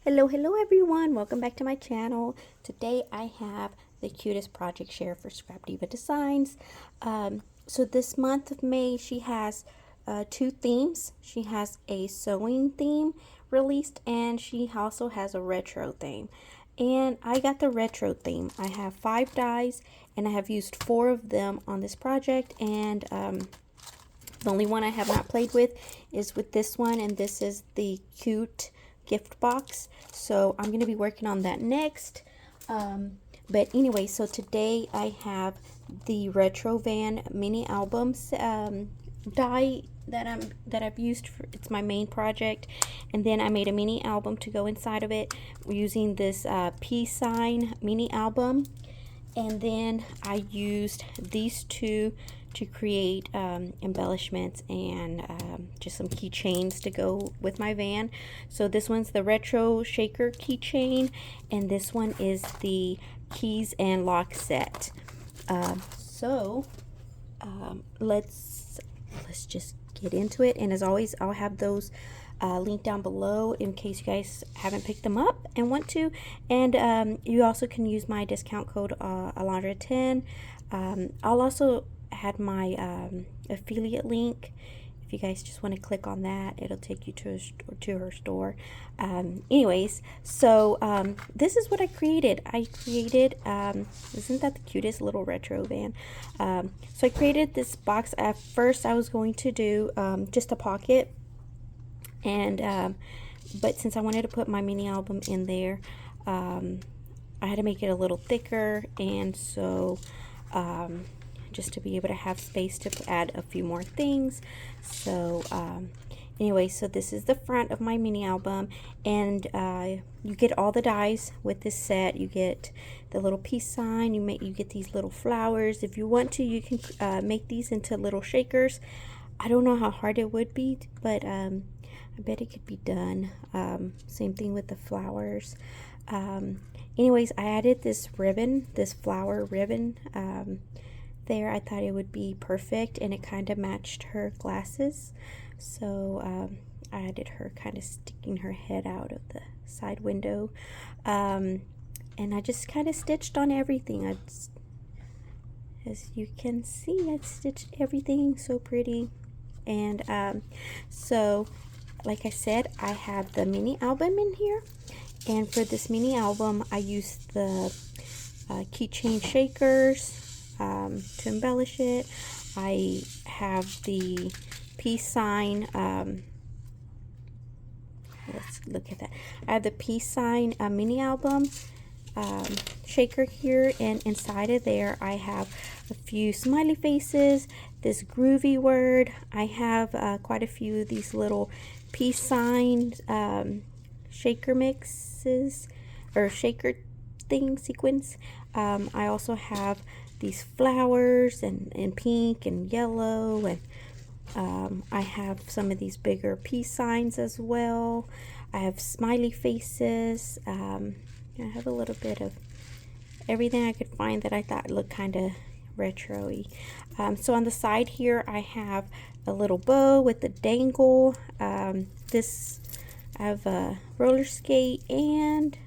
Hello everyone, welcome back to my channel. Today I have the cutest project share for Scrap Diva Designs. So this month of May she has two themes. She has a sewing theme released and she also has a retro theme. And I got the retro theme. I have 5 dies and I have used 4 of them on this project, and the only one I have not played with is with this one, and this is the cute gift box. So I'm going to be working on that next. But anyway, so today I have the Retro Van mini albums die that I've used for, it's my main project, and then I made a mini album to go inside of it using this peace sign mini album. And then I used these two to create embellishments and just some keychains to go with my van. So this one's the retro shaker keychain, and this one is the keys and lock set. So let's just get into it. And as always, I'll have those linked down below in case you guys haven't picked them up and want to. And you also can use my discount code Alondra10. I'll also add my affiliate link. If you guys just want to click on that, it'll take you to her store. Anyways, so this is what I created. Isn't that the cutest little retro van? So I created this box. At first I was going to do just a pocket, and but since I wanted to put my mini album in there, I had to make it a little thicker, and so just to be able to have space to add a few more things. So anyway, so this is the front of my mini album, and you get all the dies with this set. You get the little peace sign, you get these little flowers. If you want to, you can make these into little shakers. I don't know how hard it would be, but I bet it could be done. Same thing with the flowers. Anyways, I added this ribbon, this flower ribbon there. I thought it would be perfect, and it kind of matched her glasses. So I added her kind of sticking her head out of the side window. And I just kind of stitched on everything. As you can see, I stitched everything so pretty. And so like I said, I have the mini album in here, and for this mini album I used the keychain shakers to embellish it. I have the peace sign, let's look at that. I have the peace sign mini album shaker here, and inside of there I have a few smiley faces, this groovy word. I have quite a few of these little peace signs shaker mixes or shaker thing sequence. I also have these flowers and pink and yellow, and I have some of these bigger peace signs as well. I have smiley faces. I have a little bit of everything I could find that I thought looked kind of retro-y. So on the side here I have a little bow with the dangle. I have a roller skate and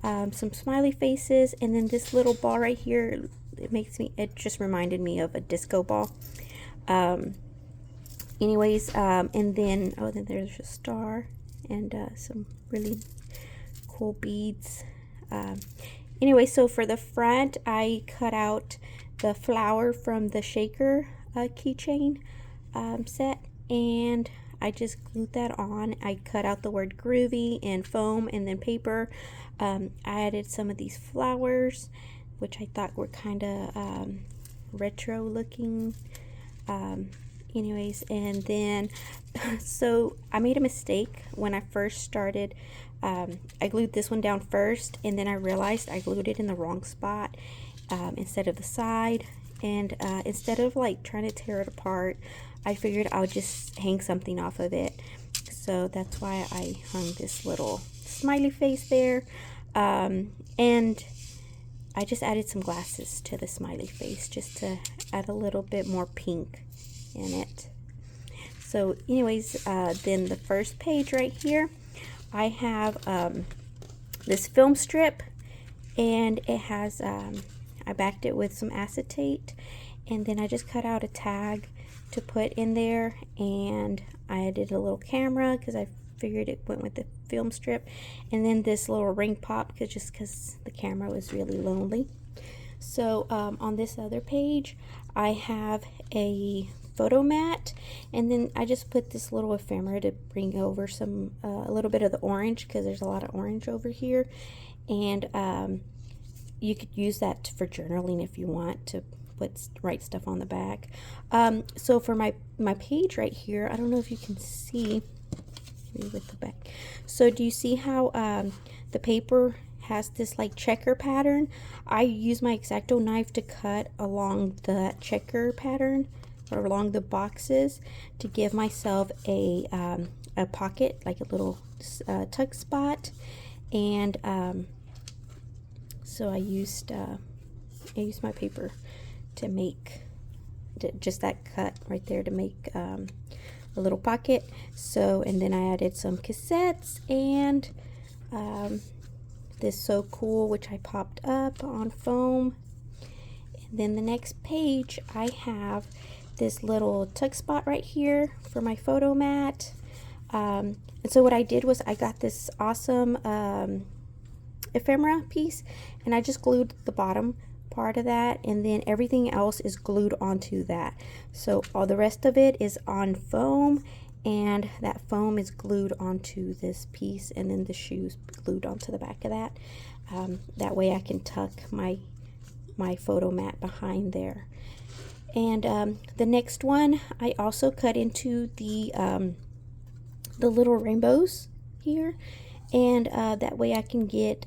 some smiley faces, and then this little ball right here, it just reminded me of a disco ball. Anyways, and then then there's a star and some really cool beads. Anyway, so for the front I cut out the flower from the shaker keychain set, and I just glued that on. I cut out the word groovy in foam and then paper. I added some of these flowers, which I thought were kind of retro looking. Anyways, and then so I made a mistake when I first started. I glued this one down first, and then I realized I glued it in the wrong spot instead of the side. And instead of like trying to tear it apart, I figured I would just hang something off of it. So that's why I hung this little smiley face there. And I just added some glasses to the smiley face just to add a little bit more pink in it. So anyways, then the first page right here, I have this film strip, and it has I backed it with some acetate, and then I just cut out a tag to put in there, and I added a little camera because I figured it went with the film strip, and then this little ring pop because the camera was really lonely. So on this other page I have a photo mat, and then I just put this little ephemera to bring over some a little bit of the orange because there's a lot of orange over here, and you could use that for journaling if you want to write stuff on the back. So for my page right here, I don't know if you can see, maybe with the back. So do you see how the paper has this like checker pattern? I use my X-Acto knife to cut along the checker pattern or along the boxes to give myself a pocket, like a little tuck spot, and so I used my paper to make just that cut right there to make a little pocket. So, and then I added some cassettes and this So Cool, which I popped up on foam. And then the next page I have this little tuck spot right here for my photo mat. And so what I did was I got this awesome ephemera piece, and I just glued the bottom part of that, and then everything else is glued onto that. So all the rest of it is on foam, and that foam is glued onto this piece, and then the shoes glued onto the back of that. That way I can tuck my photo mat behind there. And the next one I also cut into the little rainbows here, and that way I can get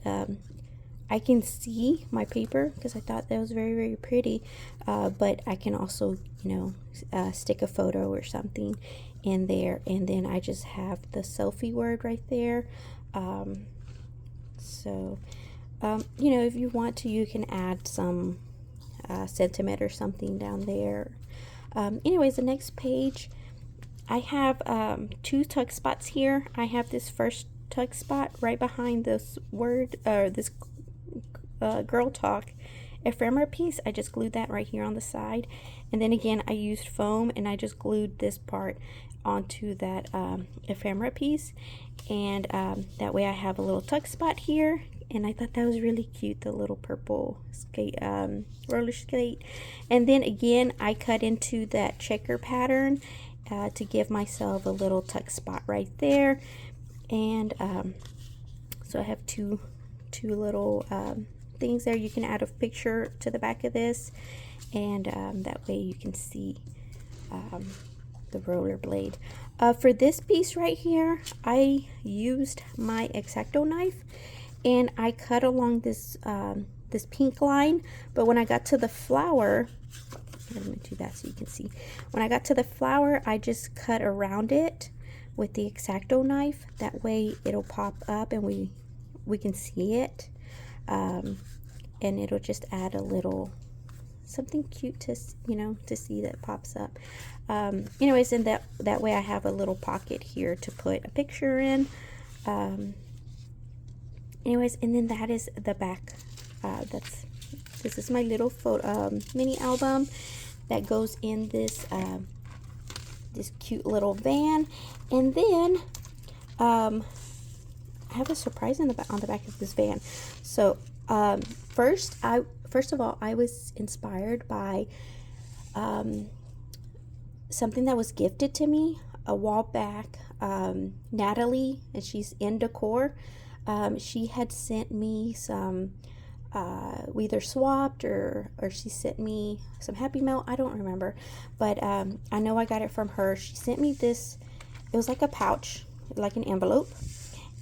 I can see my paper because I thought that was very, very pretty, but I can also, you know, stick a photo or something in there, and then I just have the selfie word right there. You know, if you want to, you can add some sentiment or something down there. Anyways, the next page I have 2 tuck spots here. I have this first tuck spot right behind this word, or this Girl Talk ephemera piece. I just glued that right here on the side, and then again I used foam and I just glued this part onto that ephemera piece, and that way I have a little tuck spot here. And I thought that was really cute, the little purple skate, roller skate. And then again I cut into that checker pattern to give myself a little tuck spot right there. And so I have two little things there. You can add a picture to the back of this, and that way you can see the roller blade. For this piece right here, I used my X-Acto knife, and I cut along this this pink line, but when I got to the flower, let me do that so you can see. When I got to the flower, I just cut around it with the X-Acto knife. That way it'll pop up and we can see it, and it'll just add a little something cute to, you know, to see that pops up. Anyways, and that way I have a little pocket here to put a picture in. Anyways, and then that is the back. This is my little photo mini album that goes in this this cute little van. And then I have a surprise on the back of this van. So first of all, I was inspired by something that was gifted to me a while back. Natalie, and she's in decor. She had sent me some, we either swapped or she sent me some Happy Mail. I don't remember, but I know I got it from her. She sent me this. It was like a pouch, like an envelope,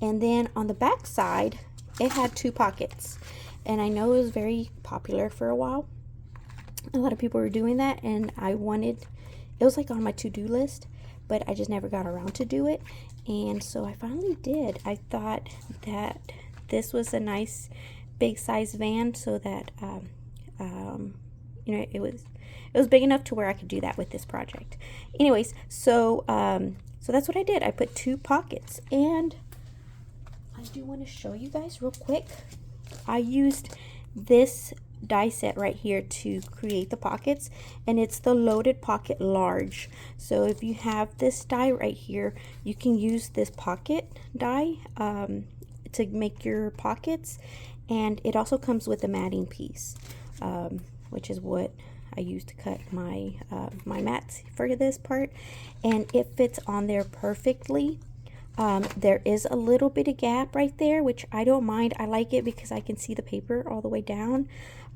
and then on the back side it had 2 pockets. And I know it was very popular for a while. A lot of people were doing that, and I wanted, it was like on my to-do list, but I just never got around to do it. And so I finally did. I thought that this was a nice big size van, so that you know, it was big enough to where I could do that with this project. Anyways, so so that's what I did. I put 2 pockets, and do want to show you guys real quick. I used this die set right here to create the pockets, and it's the Loaded Pocket Large. So if you have this die right here, you can use this pocket die to make your pockets, and it also comes with a matting piece, which is what I use to cut my my mats for this part, and it fits on there perfectly. There is a little bit of gap right there, which I don't mind. I like it because I can see the paper all the way down.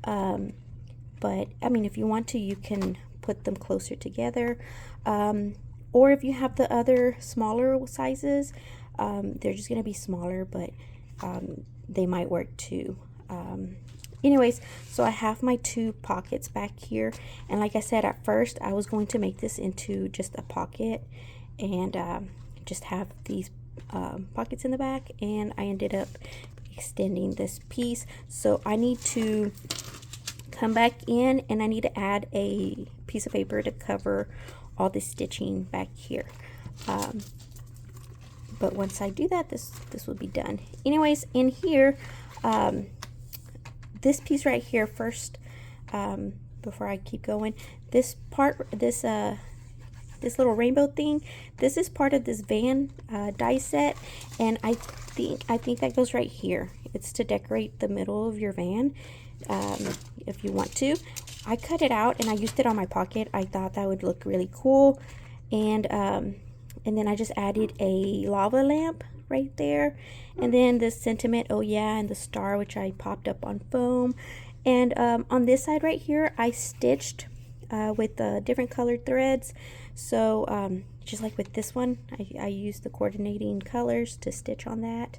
But I mean, if you want to, you can put them closer together. Or if you have the other smaller sizes, they're just going to be smaller, but they might work too. Anyways, so I have my two pockets back here, and like I said, at first I was going to make this into just a pocket and just have these pockets in the back, and I ended up extending this piece. So I need to come back in, and I need to add a piece of paper to cover all the stitching back here. But once I do that, this will be done. Anyways, in here, this piece right here first, before I keep going, this part, this little rainbow thing, this is part of this van die set, and I think that goes right here. It's to decorate the middle of your van, if you want to. I cut it out and I used it on my pocket. I thought that would look really cool, and then I just added a lava lamp right there, and then the sentiment, oh yeah, and the star, which I popped up on foam. And on this side right here, I stitched with different colored threads. So just like with this one, I used the coordinating colors to stitch on that.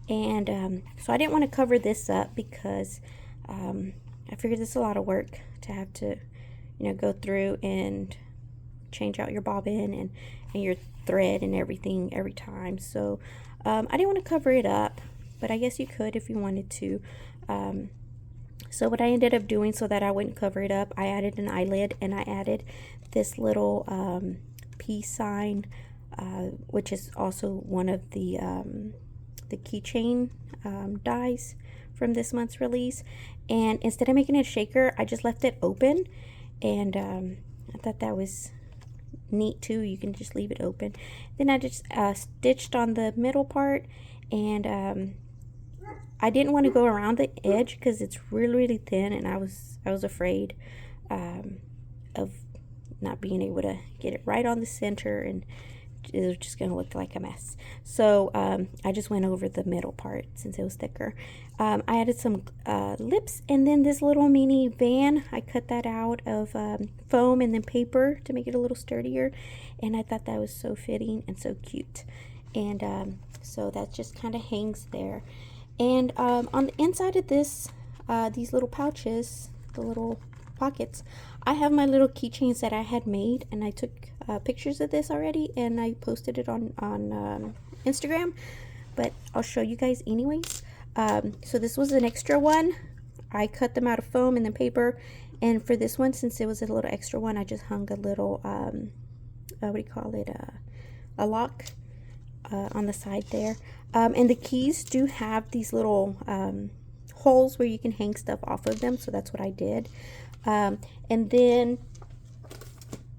And so I didn't want to cover this up because I figured this is a lot of work to have to, you know, go through and change out your bobbin and your thread and everything every time. So I didn't want to cover it up, but I guess you could if you wanted to. So what I ended up doing, so that I wouldn't cover it up, I added an eyelid, and I added this little peace sign, which is also one of the keychain dies from this month's release. And instead of making a shaker, I just left it open, and I thought that was neat too. You can just leave it open. Then I just stitched on the middle part, and I didn't want to go around the edge because it's really thin, and I was afraid of not being able to get it right on the center, and it was just going to look like a mess. So I just went over the middle part since it was thicker. I added some lips, and then this little mini van, I cut that out of foam and then paper to make it a little sturdier, and I thought that was so fitting and so cute. And so that just kind of hangs there. And on the inside of this, these little pouches, the little pockets, I have my little keychains that I had made, and I took pictures of this already, and I posted it on Instagram, but I'll show you guys anyways. So this was an extra one. I cut them out of foam and then paper, and for this one, since it was a little extra one, I just hung a little what do you call it, a lock on the side there. And the keys do have these little holes where you can hang stuff off of them, so that's what I did. And then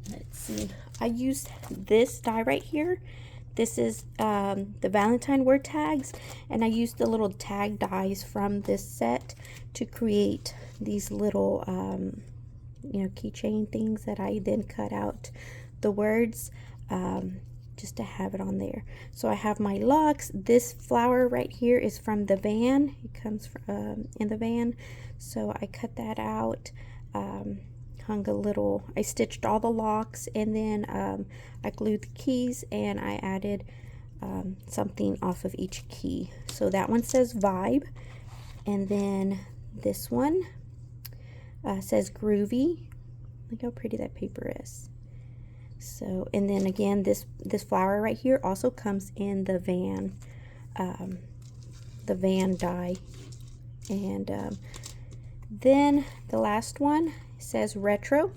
let's see, I used this die right here. This is the Valentine word tags, and I used the little tag dies from this set to create these little you know, keychain things that I then cut out the words just to have it on there. So I have my locks. This flower right here is from the van. It comes from in the van, so I cut that out. Hung a little, I stitched all the locks, and then I glued the keys, and I added something off of each key. So that one says vibe, and then this one says groovy. Look how pretty that paper is. So, and then again, this flower right here also comes in the van die. And then the last one says retro,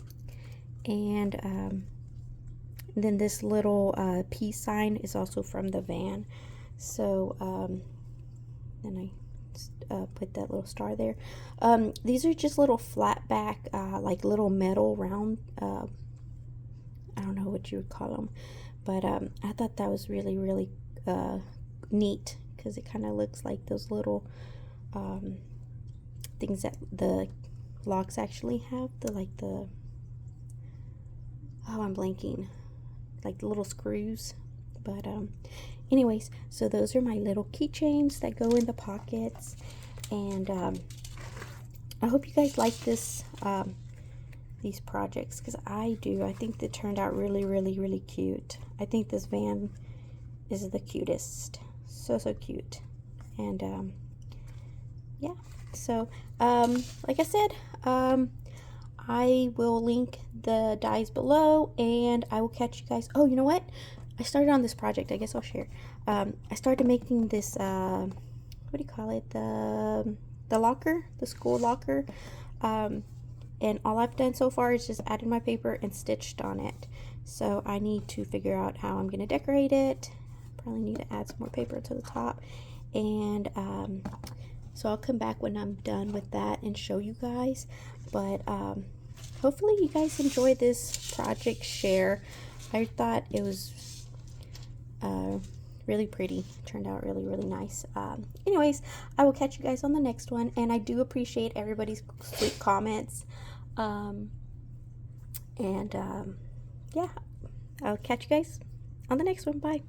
and then this little peace sign is also from the van. So then I put that little star there. These are just little flat back, like little metal round, I don't know what you would call them, but I thought that was really, really neat, because it kind of looks like those little things that the locks actually have, oh, I'm blanking, like the little screws. But anyways, so those are my little keychains that go in the pockets, and I hope you guys like this, these projects, because I do. I think they turned out really, really, really cute. I think this van is the cutest. So cute. And yeah, so like I said, I will link the dies below, and I will catch you guys. Oh, you know what? I started on this project. I guess I'll share. I started making this, what do you call it? The locker, the school locker. And all I've done so far is just added my paper and stitched on it. So I need to figure out how I'm going to decorate it. Probably need to add some more paper to the top. And so I'll come back when I'm done with that and show you guys. But hopefully you guys enjoy this project share. I thought it was really pretty. Turned out really, really nice. Anyways, I will catch you guys on the next one, and I do appreciate everybody's sweet comments. Yeah, I'll catch you guys on the next one. Bye.